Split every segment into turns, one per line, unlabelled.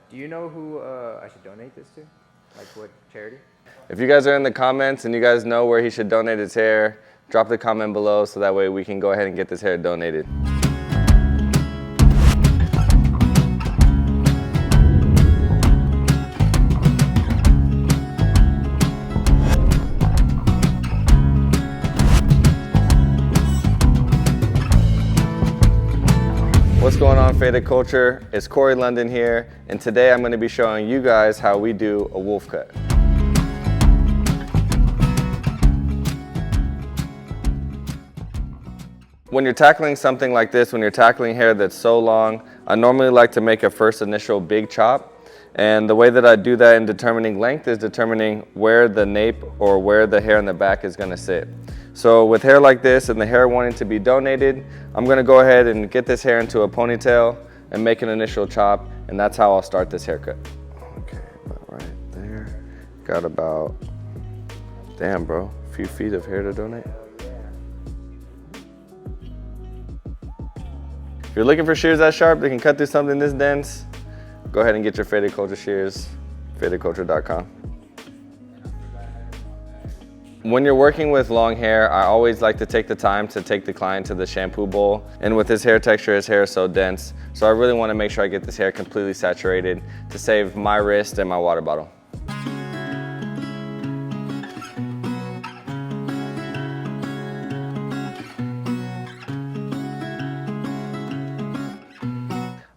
Do you know who I should donate this to? Like what charity?
If you guys are in the comments and you guys know where he should donate his hair, drop the comment below so that way we can go ahead and get this hair donated. What's going on, Faded Culture? It's Corey London here, and today I'm going to be showing you guys how we do a wolf cut. When you're tackling something like this, when you're tackling hair that's so long, I normally like to make a first initial big chop. And the way that I do that in determining length is determining where the nape or where the hair in the back is going to sit. So with hair like this and the hair wanting to be donated, I'm going to go ahead and get this hair into a ponytail and make an initial chop, and that's how I'll start this haircut. Okay, about right there. Got about, damn bro, a few feet of hair to donate. If you're looking for shears that sharp that can cut through something this dense, go ahead and get your Faded Culture shears, fadedculture.com. When you're working with long hair, I always like to take the time to take the client to the shampoo bowl. And with his hair texture, his hair is so dense. So I really want to make sure I get this hair completely saturated to save my wrist and my water bottle.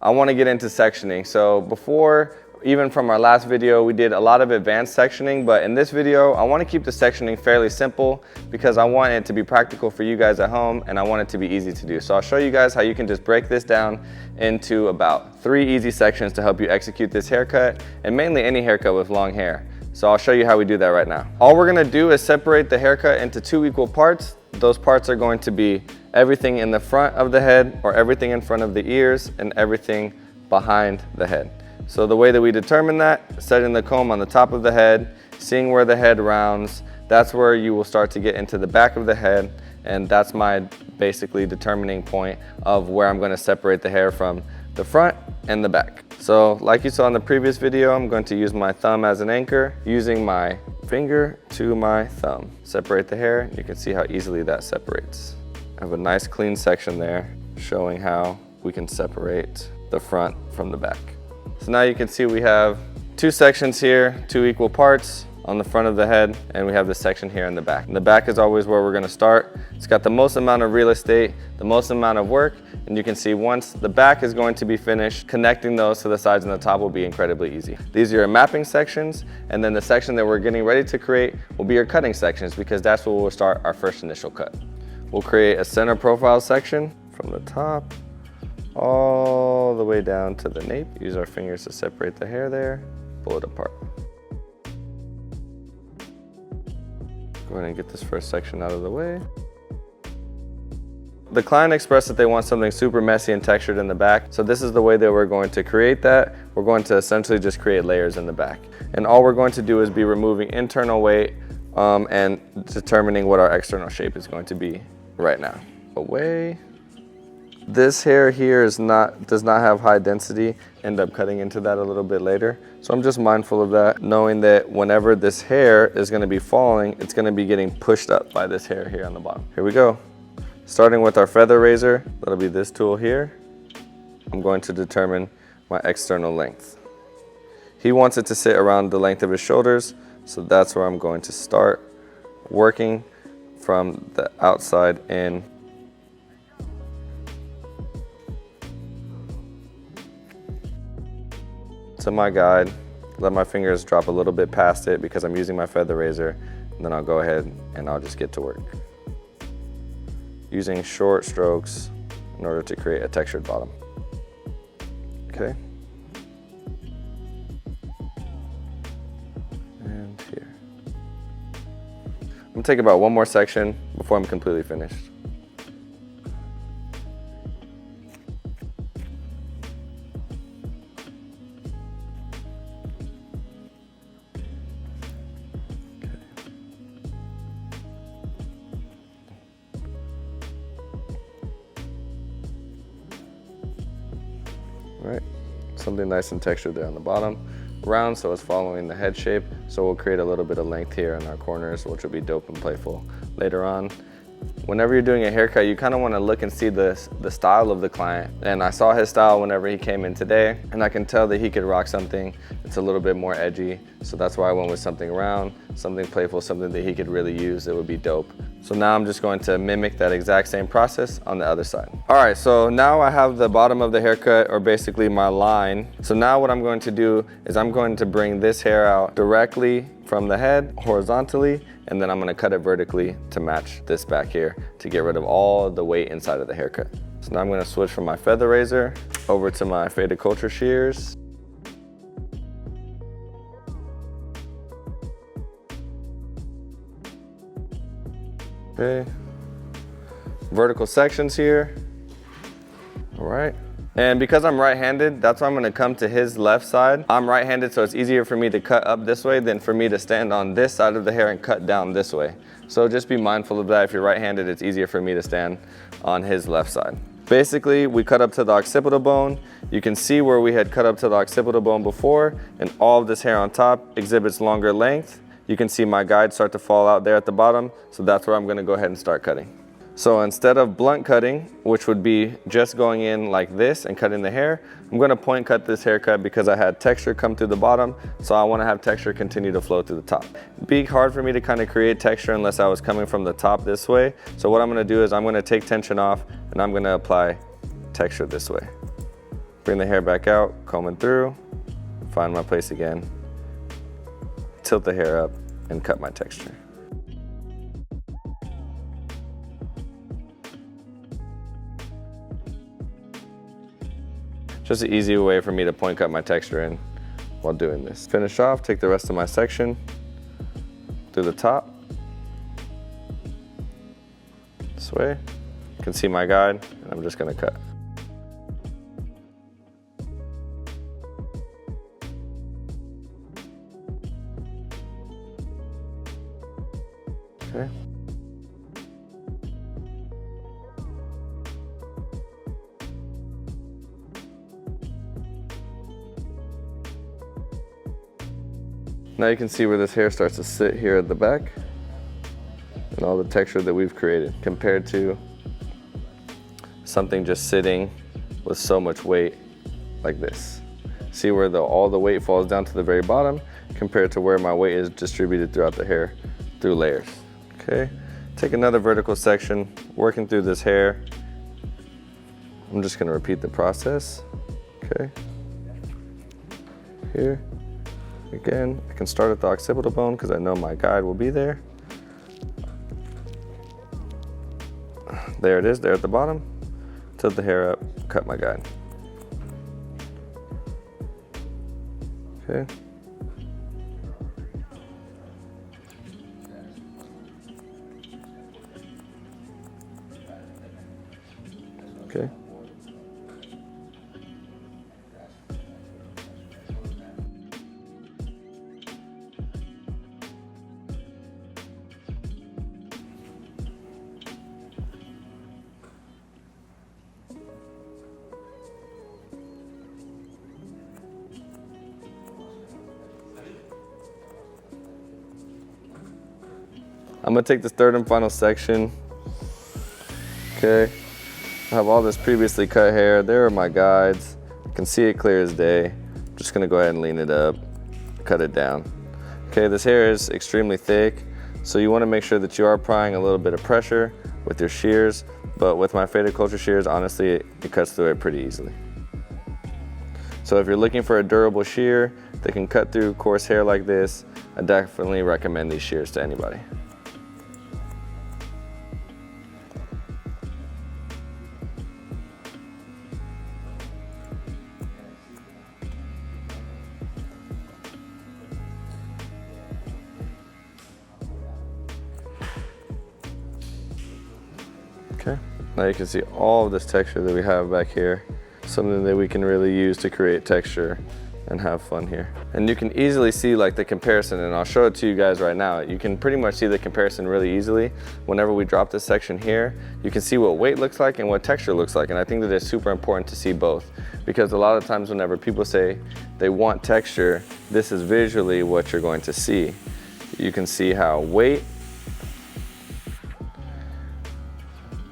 I want to get into sectioning. So before, even from our last video, we did a lot of advanced sectioning, but in this video, I want to keep the sectioning fairly simple because I want it to be practical for you guys at home and I want it to be easy to do. So I'll show you guys how you can just break this down into about 3 easy sections to help you execute this haircut, and mainly any haircut with long hair. So I'll show you how we do that right now. All we're going to do is separate the haircut into 2 equal parts. Those parts are going to be everything in the front of the head, or everything in front of the ears, and everything behind the head. So the way that we determine that, setting the comb on the top of the head, seeing where the head rounds, that's where you will start to get into the back of the head, and that's my basically determining point of where I'm going to separate the hair from the front and the back. So like you saw in the previous video, I'm going to use my thumb as an anchor, using my finger to my thumb. Separate the hair, you can see how easily that separates. I have a nice clean section there showing how we can separate the front from the back. So now you can see we have 2 sections here, 2 equal parts on the front of the head, and we have this section here in the back. And the back is always where we're going to start. It's got the most amount of real estate, the most amount of work, and you can see once the back is going to be finished, connecting those to the sides and the top will be incredibly easy. These are your mapping sections, and then the section that we're getting ready to create will be your cutting sections, because that's where we'll start our first initial cut. We'll create a center profile section from the top all the way down to the nape. Use our fingers to separate the hair there, pull it apart. Go ahead and get this first section out of the way. The client expressed that they want something super messy and textured in the back, so this is the way that we're going to create that. We're going to essentially just create layers in the back. And all we're going to do is be removing internal weight and determining what our external shape is going to be right now. Away. This hair here does not have high density, end up cutting into that a little bit later. So I'm just mindful of that, knowing that whenever this hair is going to be falling, it's going to be getting pushed up by this hair here on the bottom. Here we go. Starting with our feather razor, that'll be this tool here. I'm going to determine my external length. He wants it to sit around the length of his shoulders, so that's where I'm going to start working from the outside in. To my guide, let my fingers drop a little bit past it because I'm using my feather razor, and then I'll go ahead and I'll just get to work. Using short strokes in order to create a textured bottom. Okay. And here. I'm gonna take about 1 more section before I'm completely finished. So something nice and textured there on the bottom. Round, so it's following the head shape, so we'll create a little bit of length here in our corners, which will be dope and playful later on. Whenever you're doing a haircut, you kind of want to look and see the style of the client. And I saw his style whenever he came in today, and I can tell that he could rock something that's a little bit more edgy. So that's why I went with something round, something playful, something that he could really use that would be dope. So now I'm just going to mimic that exact same process on the other side. All right, so now I have the bottom of the haircut, or basically my line. So now what I'm going to do is I'm going to bring this hair out directly from the head horizontally, and then I'm gonna cut it vertically to match this back here to get rid of all the weight inside of the haircut. So now I'm gonna switch from my feather razor over to my faded culture shears. Okay, vertical sections here. All right. And because I'm right-handed, that's why I'm gonna come to his left side. I'm right-handed, so it's easier for me to cut up this way than for me to stand on this side of the hair and cut down this way. So just be mindful of that. If you're right-handed, it's easier for me to stand on his left side. Basically, we cut up to the occipital bone. You can see where we had cut up to the occipital bone before, and all of this hair on top exhibits longer length. You can see my guide start to fall out there at the bottom, so that's where I'm gonna go ahead and start cutting. So instead of blunt cutting, which would be just going in like this and cutting the hair, I'm gonna point cut this haircut because I had texture come through the bottom, so I wanna have texture continue to flow through the top. It'd be hard for me to kind of create texture unless I was coming from the top this way. So what I'm gonna do is I'm gonna take tension off and I'm gonna apply texture this way. Bring the hair back out, combing through, find my place again, tilt the hair up and cut my texture. Just an easy way for me to point cut my texture in while doing this. Finish off, take the rest of my section through the top. This way. You can see my guide, and I'm just gonna cut. Okay. Now you can see where this hair starts to sit here at the back and all the texture that we've created compared to something just sitting with so much weight like this. See where all the weight falls down to the very bottom compared to where my weight is distributed throughout the hair through layers. Okay, take another vertical section, working through this hair. I'm just gonna repeat the process. Okay, here. Again, I can start at the occipital bone because I know my guide will be there. There it is, there at the bottom. Tilt the hair up, cut my guide. Okay. Okay. I'm gonna take this third and final section. Okay, I have all this previously cut hair. There are my guides. You can see it clear as day. I'm just gonna go ahead and lean it up, cut it down. Okay, this hair is extremely thick, so you wanna make sure that you are applying a little bit of pressure with your shears, but with my faded culture shears, honestly, it cuts through it pretty easily. So if you're looking for a durable shear that can cut through coarse hair like this, I definitely recommend these shears to anybody. Okay, now you can see all of this texture that we have back here, something that we can really use to create texture and have fun here. And you can easily see like the comparison, and I'll show it to you guys right now. You can pretty much see the comparison really easily. Whenever we drop this section here, you can see what weight looks like and what texture looks like. And I think that it's super important to see both, because a lot of times whenever people say they want texture, this is visually what you're going to see. You can see how weight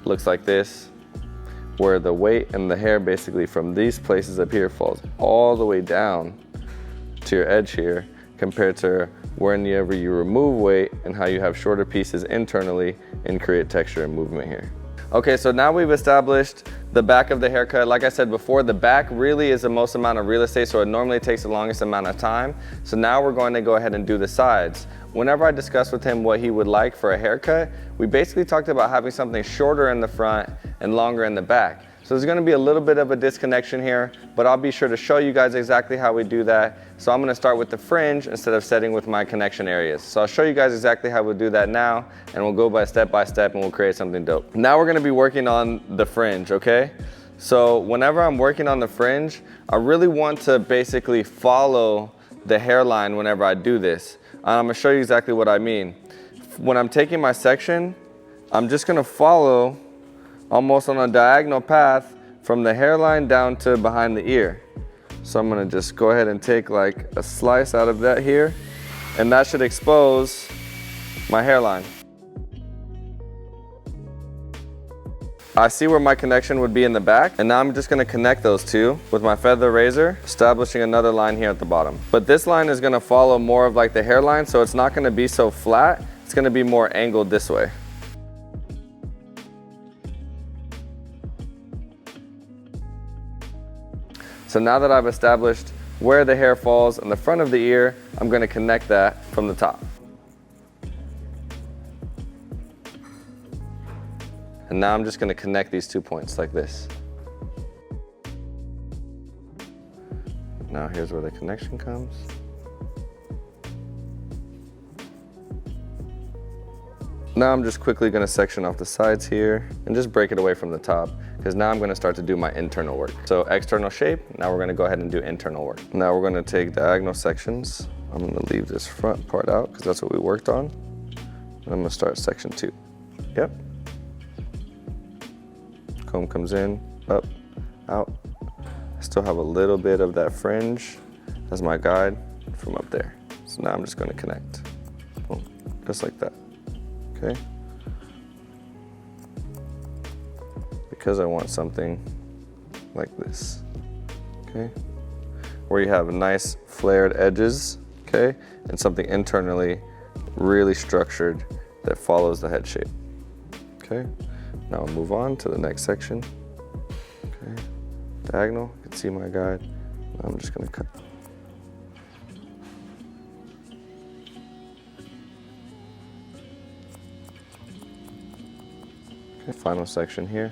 looks like this, where the weight and the hair basically from these places up here falls all the way down to your edge here, compared to whenever you remove weight and how you have shorter pieces internally and create texture and movement here. Okay, so now we've established the back of the haircut. Like I said before, the back really is the most amount of real estate, so it normally takes the longest amount of time. So now we're going to go ahead and do the sides. Whenever I discussed with him what he would like for a haircut, we basically talked about having something shorter in the front and longer in the back. So there's gonna be a little bit of a disconnection here, but I'll be sure to show you guys exactly how we do that. So I'm gonna start with the fringe instead of setting with my connection areas. So I'll show you guys exactly how we'll do that now, and we'll go by step and we'll create something dope. Now we're gonna be working on the fringe, okay? So whenever I'm working on the fringe, I really want to basically follow the hairline whenever I do this. I'm gonna show you exactly what I mean. When I'm taking my section, I'm just gonna follow almost on a diagonal path from the hairline down to behind the ear. So I'm gonna just go ahead and take like a slice out of that here, and that should expose my hairline. I see where my connection would be in the back, and now I'm just gonna connect those two with my feather razor, establishing another line here at the bottom. But this line is gonna follow more of like the hairline, so it's not gonna be so flat, it's gonna be more angled this way. So now that I've established where the hair falls in the front of the ear, I'm gonna connect that from the top. And now I'm just gonna connect these 2 points like this. Now here's where the connection comes. Now I'm just quickly gonna section off the sides here and just break it away from the top, because now I'm gonna start to do my internal work. So external shape, now we're gonna go ahead and do internal work. Now we're gonna take diagonal sections. I'm gonna leave this front part out because that's what we worked on. And I'm gonna start section 2. Yep. Comb comes in, up, out. I still have a little bit of that fringe as my guide from up there. So now I'm just gonna connect. Boom, just like that, okay? Because I want something like this, okay? Where you have nice flared edges, okay? And something internally really structured that follows the head shape, okay? Now I'll move on to the next section. Okay, diagonal, you can see my guide. I'm just gonna cut. Okay, final section here.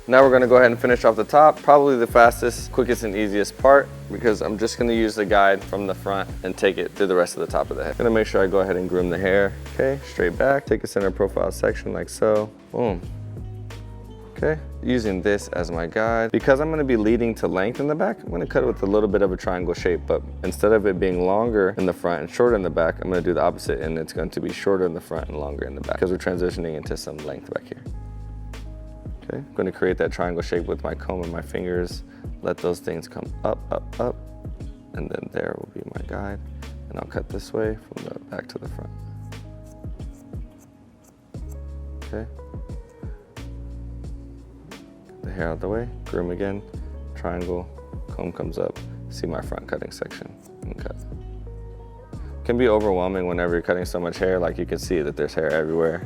Now we're gonna go ahead and finish off the top, probably the fastest, quickest, and easiest part, because I'm just gonna use the guide from the front and take it through the rest of the top of the head. Gonna make sure I go ahead and groom the hair. Okay, straight back, take a center profile section like so, boom. Okay, using this as my guide. Because I'm gonna be leading to length in the back, I'm gonna cut it with a little bit of a triangle shape, but instead of it being longer in the front and shorter in the back, I'm gonna do the opposite, and it's going to be shorter in the front and longer in the back, because we're transitioning into some length back here. Okay, I'm going to create that triangle shape with my comb and my fingers. Let those things come up, up, up, and then there will be my guide. And I'll cut this way from the back to the front. Okay. Get the hair out of the way, groom again, triangle, comb comes up, see my front cutting section, and cut. It can be overwhelming whenever you're cutting so much hair, like you can see that there's hair everywhere.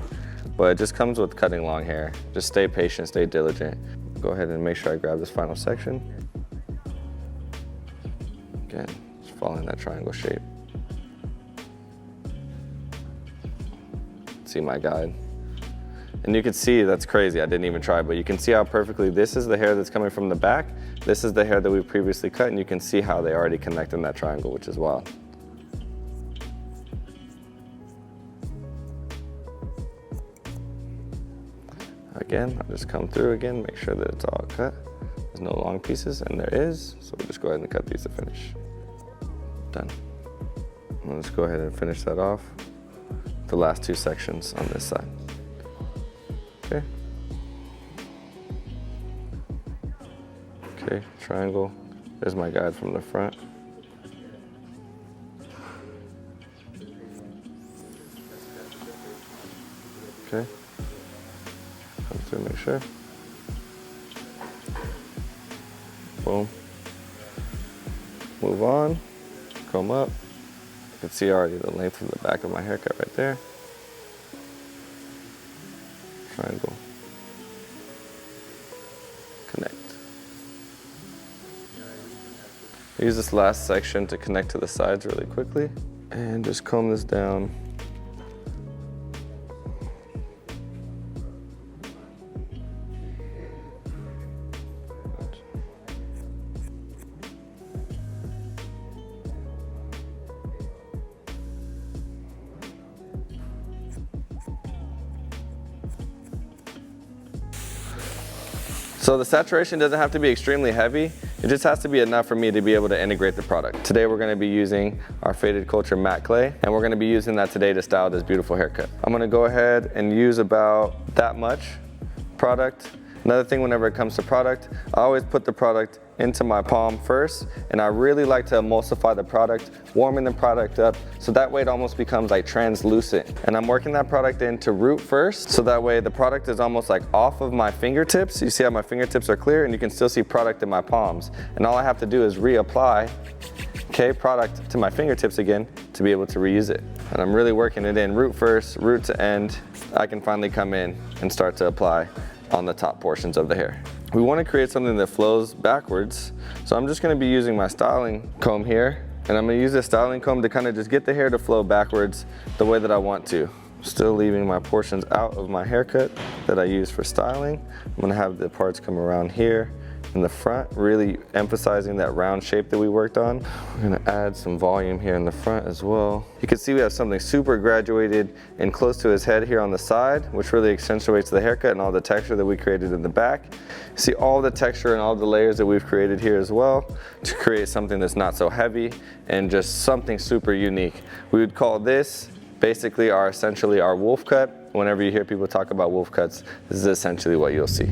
But it just comes with cutting long hair. Just stay patient, stay diligent. Go ahead and make sure I grab this final section. Again, just following that triangle shape. See my guide. And you can see, that's crazy, I didn't even try, but you can see how perfectly this is the hair that's coming from the back. This is the hair that we previously cut, and you can see how they already connect in that triangle, which is wild. Again, I'll just come through again, make sure that it's all cut. There's no long pieces, and there is, so we'll just go ahead and cut these to finish. Done. Let's go ahead and finish that off. The last two sections on this side. Okay. Okay, triangle. There's my guide from the front. Okay. Come through, make sure. Boom. Move on. Comb up. You can see already the length of the back of my haircut right there. Triangle. Connect. Use this last section to connect to the sides really quickly. And just comb this down. So the saturation doesn't have to be extremely heavy. It just has to be enough for me to be able to integrate the product. Today we're gonna be using our Faded Culture matte clay, and we're gonna be using that today to style this beautiful haircut. I'm gonna go ahead and use about that much product. Another thing whenever it comes to product, I always put the product into my palm first, and I really like to emulsify the product, warming the product up, so that way it almost becomes like translucent. And I'm working that product into root first, so that way the product is almost like off of my fingertips. You see how my fingertips are clear, and you can still see product in my palms. And all I have to do is reapply, okay, product to my fingertips again to be able to reuse it. And I'm really working it in root first, root to end. I can finally come in and start to apply on the top portions of the hair. We want to create something that flows backwards, so I'm just going to be using my styling comb here, and I'm going to use this styling comb to kind of just get the hair to flow backwards the way that I want to. Still leaving my portions out of my haircut that I use for styling. I'm going to have the parts come around here in the front, really emphasizing that round shape that we worked on. We're gonna add some volume here in the front as well. You can see we have something super graduated and close to his head here on the side, which really accentuates the haircut and all the texture that we created in the back. See all the texture and all the layers that we've created here as well to create something that's not so heavy and just something super unique. We would call this basically essentially our wolf cut. Whenever you hear people talk about wolf cuts, this is essentially what you'll see.